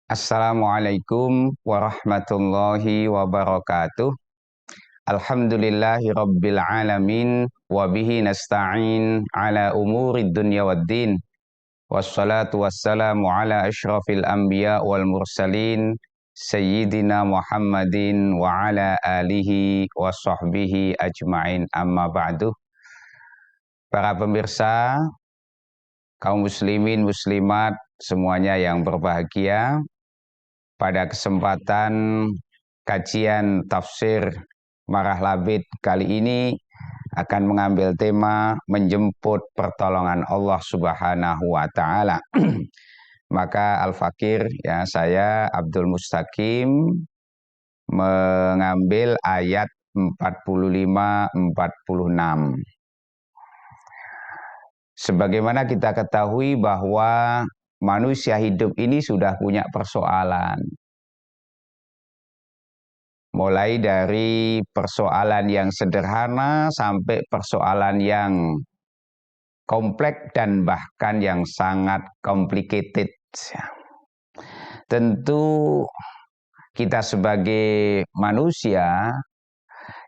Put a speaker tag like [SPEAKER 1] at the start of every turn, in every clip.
[SPEAKER 1] Assalamualaikum warahmatullahi wabarakatuh. Alhamdulillahi rabbil alamin wa bihi nasta'in ala umuri dunya waddin. Wassalatu wassalamu ala asyrafil anbiya wal mursalin sayyidina Muhammadin wa ala alihi wa sahbihi ajmain, amma ba'du. Para pemirsa, kaum muslimin muslimat semuanya yang berbahagia, pada kesempatan kajian tafsir Marah Labid kali ini akan mengambil tema menjemput pertolongan Allah Subhanahu wa taala. Maka Al-Fakir, ya, saya Abdul Mustaqim mengambil ayat 45-46. Sebagaimana kita ketahui bahwa manusia hidup ini sudah punya persoalan. Mulai dari persoalan yang sederhana sampai persoalan yang kompleks dan bahkan yang sangat complicated. Tentu kita sebagai manusia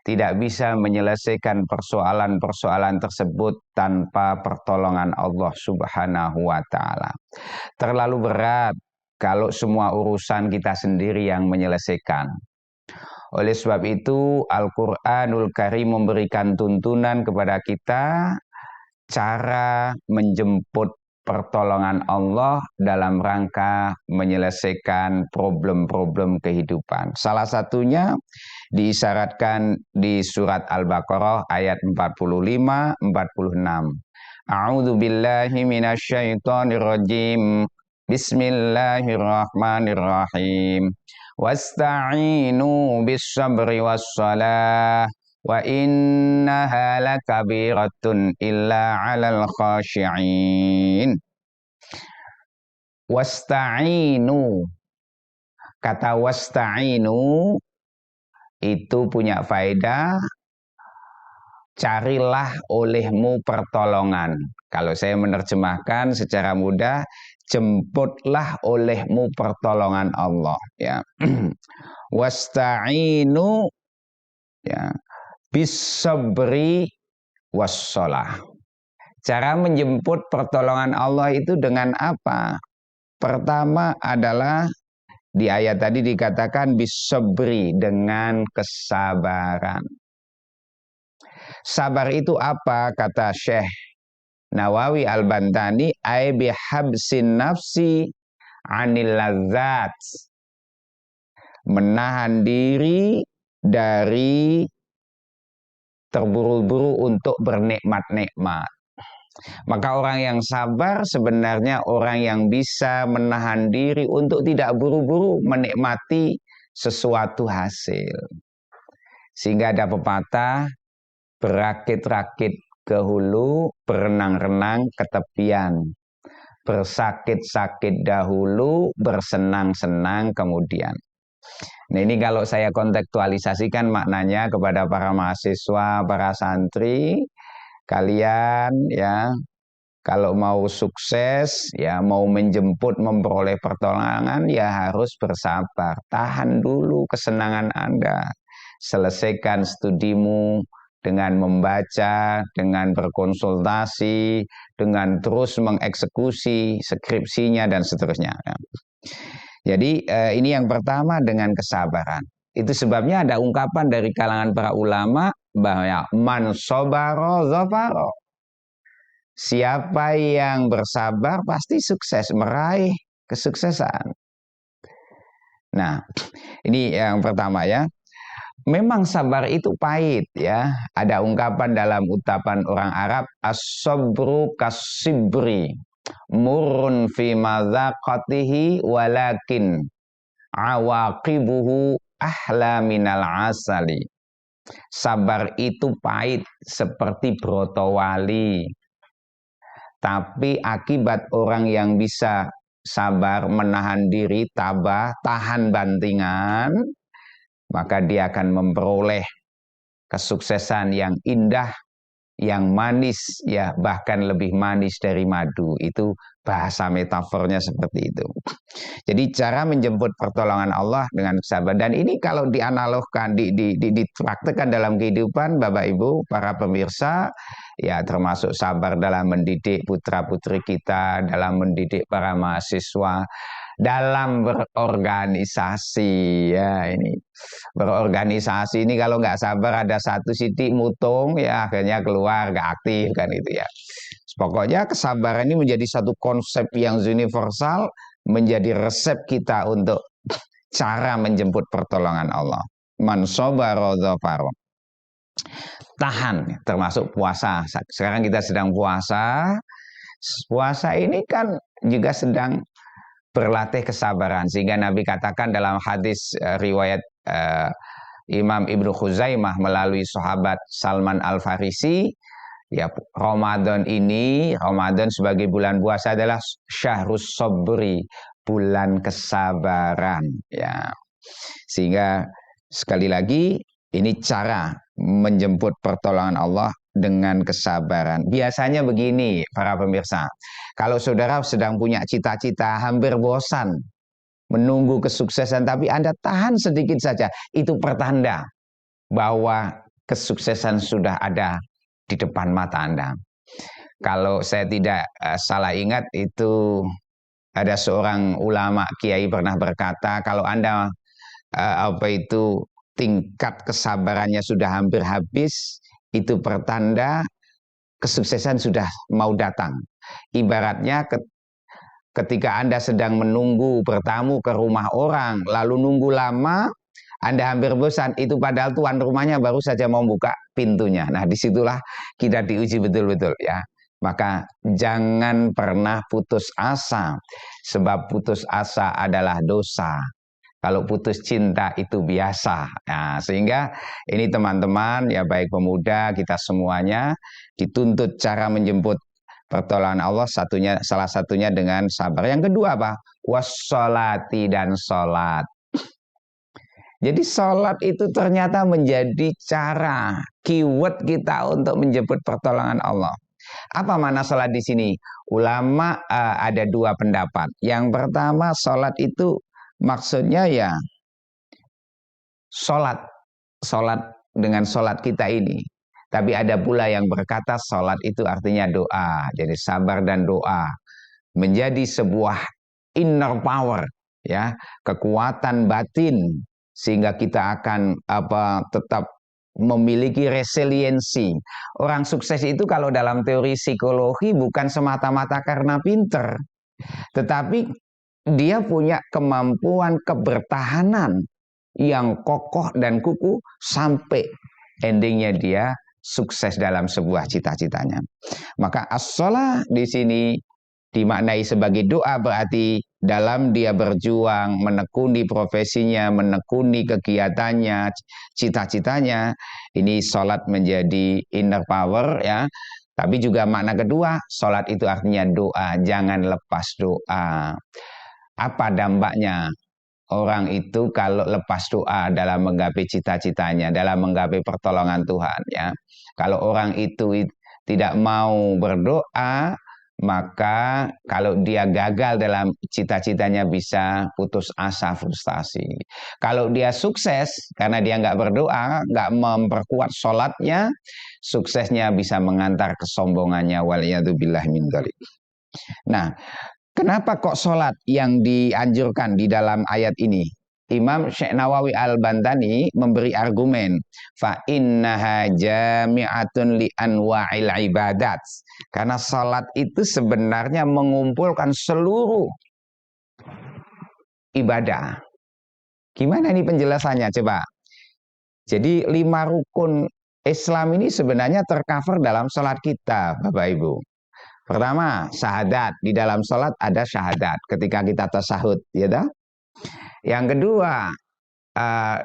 [SPEAKER 1] tidak bisa menyelesaikan persoalan-persoalan tersebut tanpa pertolongan Allah Subhanahu wa taala. Terlalu berat kalau semua urusan kita sendiri yang menyelesaikan. Oleh sebab itu, Al-Quranul Karim memberikan tuntunan kepada kita cara menjemput pertolongan Allah dalam rangka menyelesaikan problem-problem kehidupan. Salah satunya diisyaratkan di surat Al-Baqarah ayat 45-46. A'udzu billahi minasyaitonir rajim. Bismillahirrahmanirrahim. Wasta'inu bis-sabri was-salah wa innaha lakabiratun illa 'alal khashi'in. Wasta'inu. Kata wasta'inu itu punya faedah carilah olehmu pertolongan. Kalau saya menerjemahkan secara mudah, jemputlah olehmu pertolongan Allah, ya. Wasta'inu, ya, bis-sabri was-shalah. Cara menjemput pertolongan Allah itu dengan apa? Pertama adalah di ayat tadi dikatakan bis-sabri, dengan kesabaran. Sabar itu apa? Kata Syekh Nawawi Al-Bantani, ai bihabsin nafsi anil ladzat. Menahan diri dari terburu-buru untuk bernikmat-nikmat. Maka orang yang sabar sebenarnya orang yang bisa menahan diri untuk tidak buru-buru menikmati sesuatu hasil. Sehingga ada pepatah, berakit-rakit ke hulu, berenang-renang ke tepian. Bersakit-sakit dahulu, bersenang-senang kemudian. Nah, ini kalau saya kontekstualisasikan maknanya kepada para mahasiswa, para santri, kalian, ya, kalau mau sukses, ya, mau menjemput, memperoleh pertolongan, ya harus bersabar. Tahan dulu kesenangan Anda. Selesaikan studimu dengan membaca, dengan berkonsultasi, dengan terus mengeksekusi skripsinya dan seterusnya. Jadi ini yang pertama, dengan kesabaran. Itu sebabnya ada ungkapan dari kalangan para ulama bahwa man sobaro zafaro. Siapa yang bersabar pasti sukses, meraih kesuksesan. Nah, ini yang pertama, ya. Memang sabar itu pahit, ya. Ada ungkapan dalam ucapan orang Arab, as-sabru kasibri, murun fi madzaqatihi walakin awaqibuhu ahla minal asali. Sabar itu pahit seperti broto wali. Tapi akibat orang yang bisa sabar, menahan diri, tabah, tahan bantingan, maka dia akan memperoleh kesuksesan yang indah, yang manis, ya bahkan lebih manis dari madu. Itu bahasa metafornya seperti itu. Jadi cara menjemput pertolongan Allah dengan sabar. Dan ini kalau dianalogkan, dipraktekkan dalam kehidupan Bapak Ibu, para pemirsa, ya termasuk sabar dalam mendidik putra-putri kita, dalam mendidik para mahasiswa, dalam berorganisasi. Ya ini berorganisasi ini kalau nggak sabar ada satu titik mutung, ya akhirnya keluar nggak aktif kan itu ya. Pokoknya kesabaran ini menjadi satu konsep yang universal, menjadi resep kita untuk cara menjemput pertolongan Allah. Man sabara dzafara. Tahan, termasuk puasa. Sekarang kita sedang puasa. Puasa ini kan juga sedang berlatih kesabaran, sehingga Nabi katakan dalam hadis riwayat Imam Ibnu Khuzaimah melalui sahabat Salman Al-Farisi, ya Ramadan ini, Ramadan sebagai bulan puasa adalah syahrus sabri, bulan kesabaran, ya. Sehingga sekali lagi ini cara menjemput pertolongan Allah dengan kesabaran. Biasanya begini para pemirsa, kalau saudara sedang punya cita-cita, hampir bosan menunggu kesuksesan, tapi Anda tahan sedikit saja, itu pertanda bahwa kesuksesan sudah ada di depan mata Anda. Kalau saya tidak salah ingat, itu ada seorang ulama kiai pernah berkata, kalau Anda tingkat kesabarannya sudah hampir habis, itu pertanda kesuksesan sudah mau datang. Ibaratnya ketika Anda sedang menunggu bertamu ke rumah orang, lalu nunggu lama, Anda hampir bosan, itu padahal tuan rumahnya baru saja mau buka pintunya. Nah, disitulah kita diuji betul-betul ya. Maka jangan pernah putus asa, sebab putus asa adalah dosa. Kalau putus cinta itu biasa. Nah, sehingga ini teman-teman, ya baik pemuda, kita semuanya dituntut cara menjemput pertolongan Allah, salah satunya dengan sabar. Yang kedua apa? Wassolati, dan sholat. Jadi sholat itu ternyata menjadi cara, keyword kita untuk menjemput pertolongan Allah. Apa makna sholat di sini? Ulama ada dua pendapat. Yang pertama, sholat itu maksudnya ya sholat dengan sholat kita ini. Tapi ada pula yang berkata sholat itu artinya doa. Jadi sabar dan doa menjadi sebuah inner power, ya, kekuatan batin, sehingga kita akan tetap memiliki resiliensi. Orang sukses itu kalau dalam teori psikologi bukan semata-mata karena pinter, tetapi dia punya kemampuan kebertahanan yang kokoh dan kukuh sampai endingnya dia sukses dalam sebuah cita-citanya. Maka as-shalah di sini dimaknai sebagai doa, berarti dalam dia berjuang, menekuni profesinya, menekuni kegiatannya, cita-citanya, ini sholat menjadi inner power ya. Tapi juga makna kedua, sholat itu artinya doa, jangan lepas doa. Apa dampaknya orang itu kalau lepas doa dalam menggapai cita-citanya, dalam menggapai pertolongan Tuhan ya. Kalau orang itu tidak mau berdoa, maka kalau dia gagal dalam cita-citanya bisa putus asa, frustasi. Kalau dia sukses karena dia nggak berdoa, nggak memperkuat sholatnya, suksesnya bisa mengantar kesombongannya, waliyadzubillah min dzalik. Nah, kenapa kok sholat yang dianjurkan di dalam ayat ini? Imam Syekh Nawawi Al-Bantani memberi argumen, fa innaha jami'atun li anwa'il ibadat. Karena sholat itu sebenarnya mengumpulkan seluruh ibadah. Gimana ini penjelasannya? Coba. Jadi 5 rukun Islam ini sebenarnya tercover dalam sholat kita, Bapak Ibu. Pertama, syahadat. Di dalam sholat ada syahadat ketika kita tasyahud, ya dah. Yang kedua,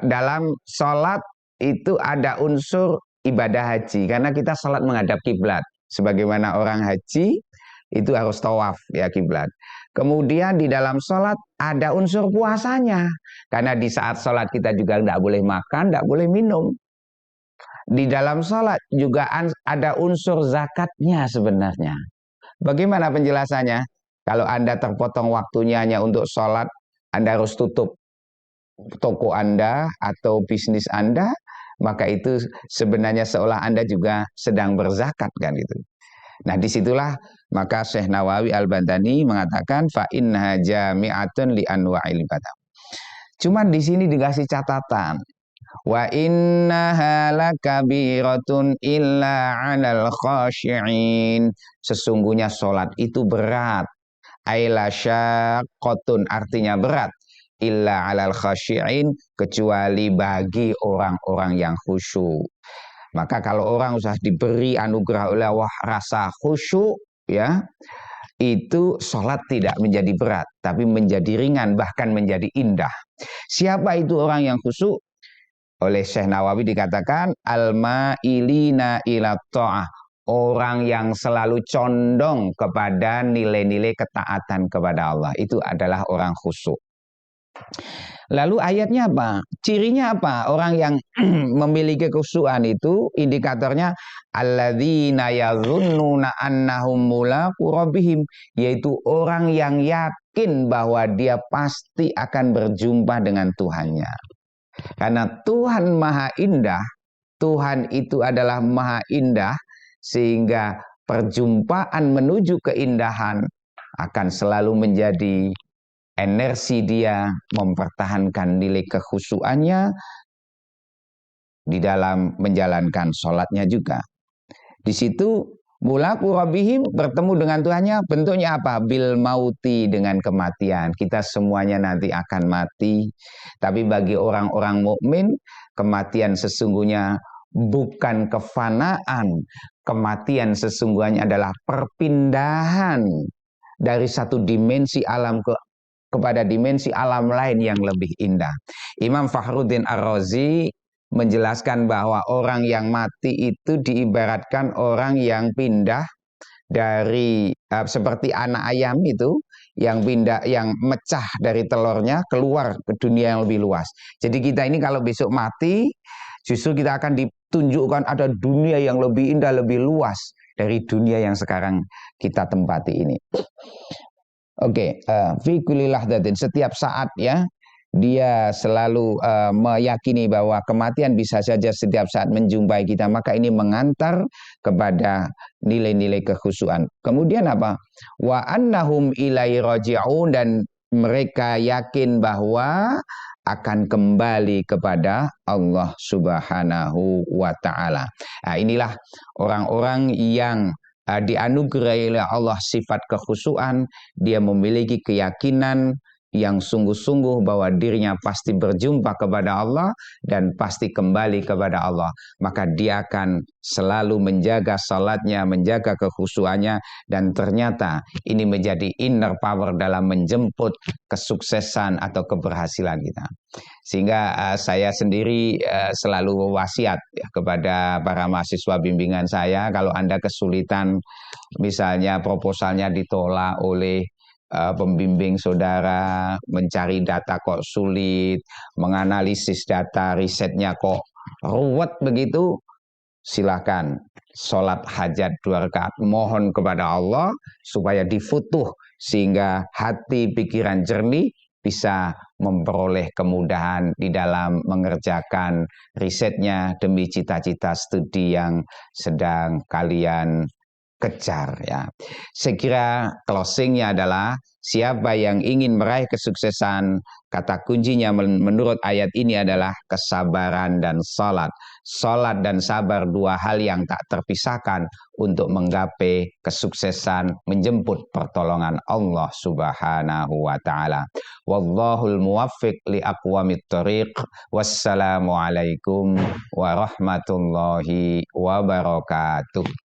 [SPEAKER 1] dalam sholat itu ada unsur ibadah haji, karena kita sholat menghadap kiblat. Sebagaimana orang haji itu harus tawaf ya kiblat. Kemudian di dalam sholat ada unsur puasanya, karena di saat sholat kita juga tidak boleh makan, tidak boleh minum. di dalam sholat juga ada unsur zakatnya sebenarnya. Bagaimana penjelasannya? Kalau Anda terpotong waktunya hanya untuk sholat, Anda harus tutup toko Anda atau bisnis Anda, maka itu sebenarnya seolah Anda juga sedang berzakat kan gitu. Nah disitulah maka Syekh Nawawi Al-Bantani mengatakan fa inna jami'atun li anwa'il ibadah. Cuman di sini dikasih catatan. Wa innaha lakabiratun illa 'alal khashi'in. Sesungguhnya sholat itu berat. Aila syaqqatun artinya berat. Illa 'alal khashi'in kecuali bagi orang-orang yang khusyuk. Maka kalau orang usah diberi anugerah oleh Allah rasa khusyuk ya, itu sholat tidak menjadi berat, tapi menjadi ringan, bahkan menjadi indah. Siapa itu orang yang khusyuk? Oleh Syekh Nawawi dikatakan al-ma'ilina ila ta'ah, orang yang selalu condong kepada nilai-nilai ketaatan kepada Allah. Itu adalah orang khusyuk. Lalu ayatnya apa? Cirinya apa? Orang yang memiliki kekhusyukan itu indikatornya alladzina yazunnuna annahum mulaqu rabbihim, yaitu orang yang yakin bahwa dia pasti akan berjumpa dengan Tuhannya. Karena Tuhan Maha Indah, Tuhan itu adalah Maha Indah, sehingga perjumpaan menuju keindahan akan selalu menjadi energi dia mempertahankan nilai kekhusyuannya di dalam menjalankan sholatnya juga. Di situ mulaqu rabbihim, bertemu dengan Tuhannya, bentuknya apa? Bil mauti, dengan kematian. Kita semuanya nanti akan mati, tapi bagi orang-orang mukmin kematian sesungguhnya bukan kefanaan. Kematian sesungguhnya adalah perpindahan dari satu dimensi alam kepada dimensi alam lain yang lebih indah. Imam Fakhruddin Ar-Razi menjelaskan bahwa orang yang mati itu diibaratkan orang yang pindah dari seperti anak ayam itu yang pindah, yang mecah dari telurnya keluar ke dunia yang lebih luas. Jadi kita ini kalau besok mati, justru kita akan ditunjukkan ada dunia yang lebih indah, lebih luas dari dunia yang sekarang kita tempati ini. Oke, fi kulli lahdatin, setiap saat ya, dia selalu meyakini bahwa kematian bisa saja setiap saat menjumpai kita, maka ini mengantar kepada nilai-nilai kekhusyuan. Kemudian apa? Wa annahum ilaihi raji'un, dan mereka yakin bahwa akan kembali kepada Allah Subhanahu wa taala. Nah, inilah orang-orang yang dianugerahi oleh Allah sifat kekhusyuan. Dia memiliki keyakinan yang sungguh-sungguh bahwa dirinya pasti berjumpa kepada Allah dan pasti kembali kepada Allah. Maka dia akan selalu menjaga salatnya, menjaga kekhusyuannya, dan ternyata ini menjadi inner power dalam menjemput kesuksesan atau keberhasilan kita. Sehingga saya sendiri selalu wasiat ya, kepada para mahasiswa bimbingan saya, kalau Anda kesulitan misalnya proposalnya ditolak oleh pembimbing saudara, mencari data kok sulit, menganalisis data risetnya kok ruwet begitu, silakan sholat hajat 2 rakaat, mohon kepada Allah supaya difutuh sehingga hati pikiran jernih, bisa memperoleh kemudahan di dalam mengerjakan risetnya demi cita-cita studi yang sedang kalian kejar ya. Saya kira closingnya adalah siapa yang ingin meraih kesuksesan, kata kuncinya menurut ayat ini adalah kesabaran dan salat. Salat dan sabar, dua hal yang tak terpisahkan untuk menggapai kesuksesan, menjemput pertolongan Allah Subhanahu wa taala. Wallahul muwaffiq li aqwamit thoriq. Wassalamualaikum warahmatullahi wabarakatuh.